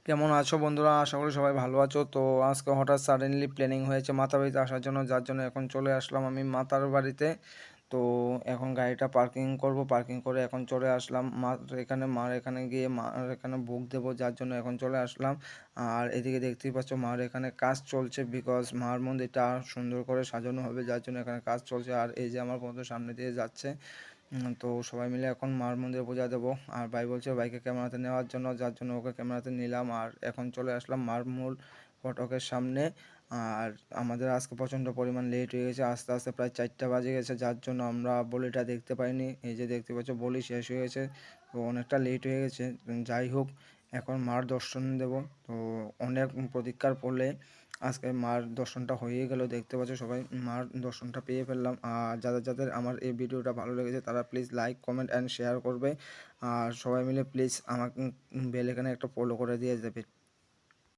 কেমন আছো বন্ধুরা? আশা করি সবাই ভালো আছো। তো আজকে হঠাৎ সাডেনলি প্ল্যানিং হয়েছে মাতার বাড়িতে আসার জন্য, যার জন্য এখন চলে আসলাম আমি মাতার বাড়িতে। তো এখন গাড়িটা পার্কিং করব, পার্কিং করে এখন চলে আসলাম মার এখানে গিয়ে মার এখানে ভোগ দেবো, যার জন্য এখন চলে আসলাম। আর এদিকে দেখতেই পাচ্ছ মার এখানে কাজ চলছে, বিকজ মার মন্দিরটা সুন্দর করে সাজানো হবে, যার জন্য এখানে কাজ চলছে। আর এই যে আমার বন্ধু সামনে দিয়ে যাচ্ছে। তো সবাই মিলে এখন মার মন্দিরে পূজা দেবো। আর ভাই বলছে বাইকে ক্যামেরাতে নেওয়ার জন্য, যার জন্য ওকে ক্যামেরাতে নিলাম। আর এখন চলে আসলাম মার মূল ফটকের সামনে। আর আমাদের আজকে প্রচণ্ড পরিমাণ লেট হয়ে গেছে, আস্তে আস্তে প্রায় 4টা বাজে গেছে, যার জন্য আমরা বলিটা দেখতে পাইনি। এই যে দেখতে পাচ্ছ বলি শেষ হয়ে গেছে, তো অনেকটা লেট হয়ে গেছে। যাই হোক, এখন মার দর্শন দেব। তো অনেক প্রতীক্ষার পরে আজকে মার দর্শনটা হয়ে গেল, দেখতে পাচ্ছ সবাই মার দর্শনটা পেয়ে ফেললাম। আর যাদের যাদের আমার এই ভিডিওটা ভালো লেগেছে তারা please like comment and share করবে। আর সবাই মিলে প্লিজ আমাকে বেল আইকনে একটা ফলো করে দিয়ে দেবে।